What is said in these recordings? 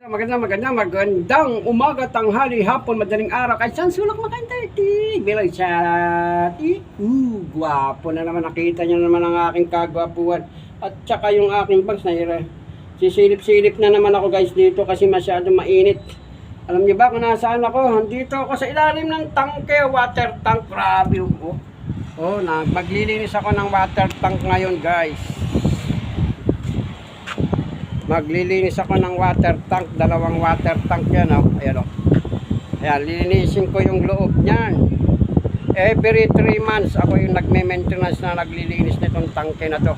Magandang umaga, tanghali, hapon, madaling araw. Kahit saan sulok makaintertig. Bilang chat. Gwapo na naman. Nakita nyo naman ang aking kagwapuan. At saka yung aking bags na sisilip-silip na naman ako guys dito kasi masyado mainit. Alam niyo ba kung nasaan ako? Dito ako sa ilalim ng tangke, water tank. Grabe maglilinis ako ng water tank ngayon guys. Maglilinis ako ng water tank, dalawang water tank yan, ayan ayan, lilinisin ko yung loob niyan. Every 3 months ako yung nagme-maintenance na naglilinis nitong tangke na to.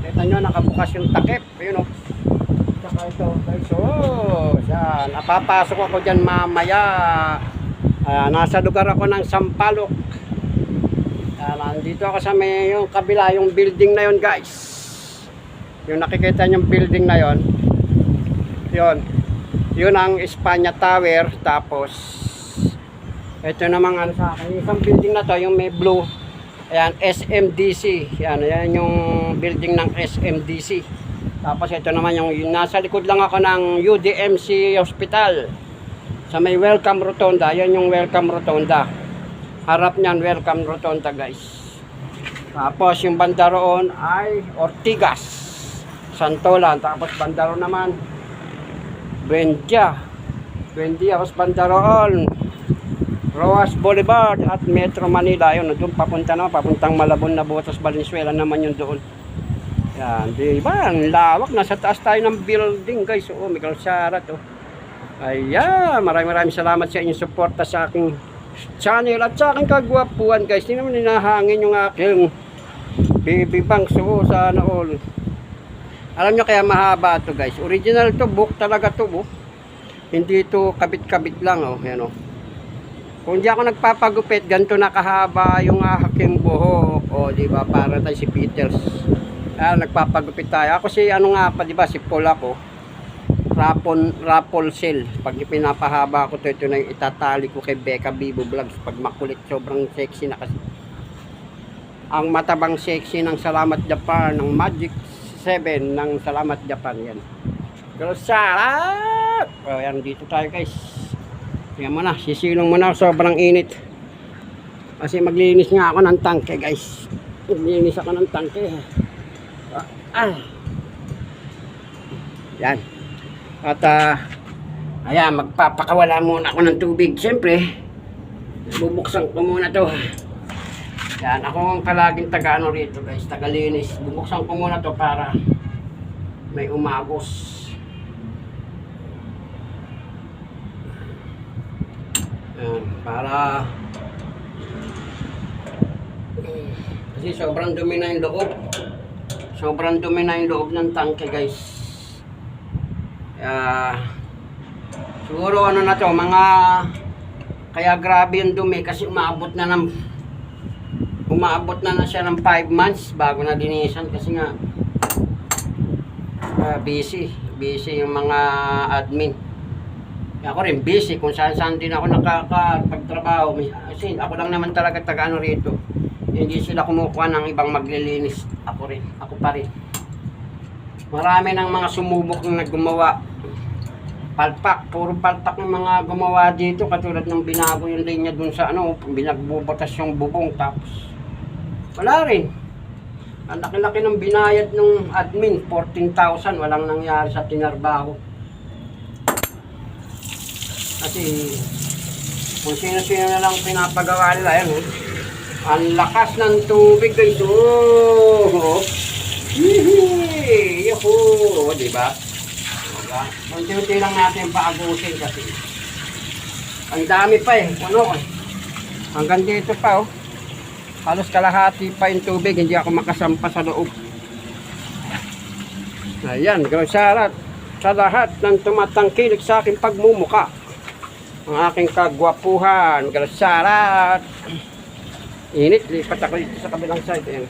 Kita nyo, nakabukas yung takip, ayun saka ito guys, yan, napapasok ako dyan mamaya. Nasa lugar ako ng Sampaloc. Nandito ako sa may yung kabila, yung building na yun guys. Yung nakikita niyong building na yon, yun ang Espanya Tower. Tapos ito namang ano sa akin, isang building na to, yung may blue, ayan, SMDC. Ayan yung building ng SMDC. Tapos ito naman yung nasa likod lang ako ng UDMC Hospital sa may Welcome Rotonda. Yan yung Welcome Rotonda, harap niyan Welcome Rotonda guys. Tapos yung banda roon ay Ortigas, Santolan. Tapos bandaro naman Buendia, tapos bandaroon Roas Boulevard at Metro Manila. Yun, doon papunta naman, papuntang Malabon na Botas, Valenzuela naman yun doon. Yan, diba? Ang lawak. Nasa taas tayo ng building guys. May kalsara to. Ayan, maraming salamat sa inyong suporta sa aking channel at sa aking kagwapuan guys. Hindi naman hinahangin yung aking baby banks. Sana all. Alam nyo kaya mahaba to guys. Original to, book talaga to. Hindi to kabit-kabit lang. Yan, kung di ako nagpapagupit, ganito nakahaba yung aking buhok. Diba? Para tayo si Peters. Nagpapagupit tayo. Ako si ano nga pa, diba? Si Paul ako. Rapol Cell. Pag pinapahaba ko to, ito na yung itatali ko kay Becca Bibo Vlogs. Pag makulit, sobrang sexy na kasi. Ang matabang sexy ng Salamat Japan, ng Magic 7 ng Salamat Japan. Yan. Pero sarap! Yan, dito tayo guys. Tingnan mo na, sisilong mo na, sobrang init. Kasi maglinis nga ako ng tangke guys. Maglinis ako ng tangke. Yan. At ayan, magpapakawala muna ako ng tubig. Siyempre, bubuksan ko muna to. Yan, ako ang palaging taga-ano rito guys, taga-linis. Bubuksan ko muna to para may umagos. Yan, para kasi sobrang dumi na yung loob. Sobrang dumi na yung loob ng tangke guys. Siguro ano na to, mga kaya grabe yung dumi kasi umaabot na siya ng 5 months bago na linisan kasi nga busy yung mga admin. Ako rin busy kung saan din ako nakakapagtrabaho kasi ako lang naman talaga taga-ano rito. Hindi sila kumukuha ng ibang maglilinis. Ako pa rin. Marami ng mga sumubok na gumawa. Puro palpak ng mga gumawa dito, katulad ng binago yung linya dun sa binagbubutas yung bubong, tapos wala rin. Ang laki-laki ng binayad ng admin, 14,000, walang nangyari sa tinarbaho. Kasi kung sino-sino na lang pinapagawa nila, yan ang lakas ng tubig guys. Yuhu! Diba? Unti-unti lang natin paagusin kasi ang dami pa hanggang dito pa halos kalahati pa yung tubig, hindi ako makasampa sa loob. Ayan, salamat sa lahat ng tumatangkilik sa aking pagmumuka, ang aking kagwapuhan. Salamat. Init, lipat ako dito sa kabilang side.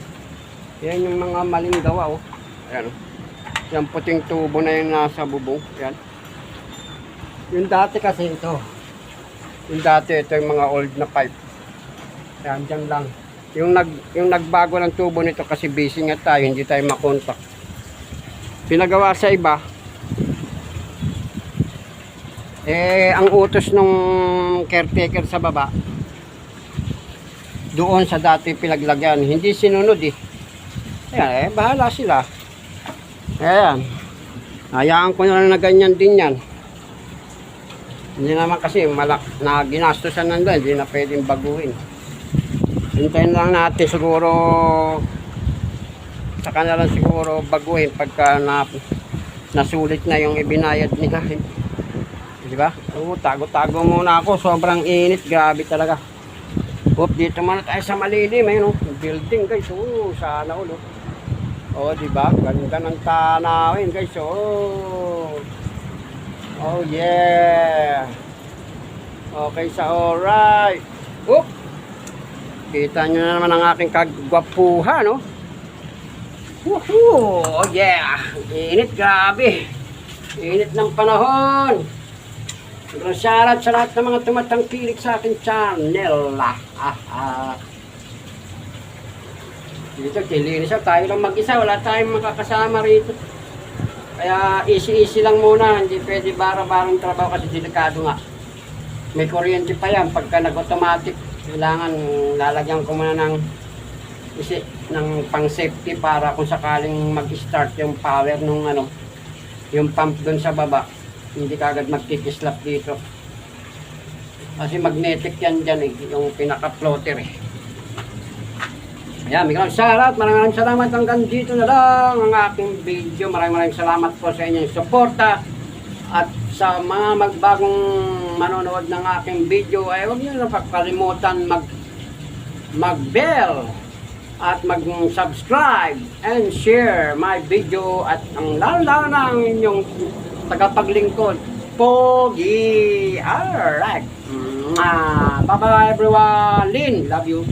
Yan yung mga maling gawa. Ayan. Yung puting tubo na yung nasa bubong. Yan. Yung dati kasi ito. Yung mga old na pipe. Yan, dyan lang. Yung nagbago ng tubo nito kasi busy nga tayo, hindi tayo makontak. Pinagawa sa iba, Ang utos nung caretaker sa baba, doon sa dati pinaglagyan, hindi sinunod eh. Ayan, bahala sila. Ayan. Hayaan ko na lang na ganyan din yan. Hindi naman kasi na ginastosan nandun, hindi na pwedeng baguhin. Hintayin lang natin siguro, saka na lang siguro baguhin pagka nasulit na yung ibinayad nila. Diba? Tago-tago muna ako, sobrang init, grabe talaga. Dito muna tayo sa malilim, ayun, building guys, sana ulo. Diba? Ganda ng tanawin guys, oh yeah. Okay, alright. Kita nyo na naman ang aking kagwapuhan, no? Woohoo! Oh yeah! Init, grabe. Init ng panahon. Shoutout sa lahat ng mga tumatangkilik sa aking channel. Dito, kilinis tayo lang mag-isa. Wala tayong makakasama rito. Kaya easy lang muna. Hindi pwede bara-barang trabaho kasi delikado nga. May kuryente pa yan. Pagka nag-automatic, kailangan lalagyan ko muna ng pang safety para kung sakaling mag-start yung power nung yung pump dun sa baba. Hindi kagad magkikislap dito. Kasi magnetic yan dyan yung pinaka-floater Ayan, maraming salamat hanggang dito na lang ang aking video. Maraming salamat po sa inyong suporta. At sa mga magbagong manonood ng aking video, ay huwag nyo na pagkalimutan mag-bell at mag-subscribe and share my video at ang lalo na ang inyong tagapaglingkod, Pogi. Alright. Bye-bye everyone. Lynn, love you.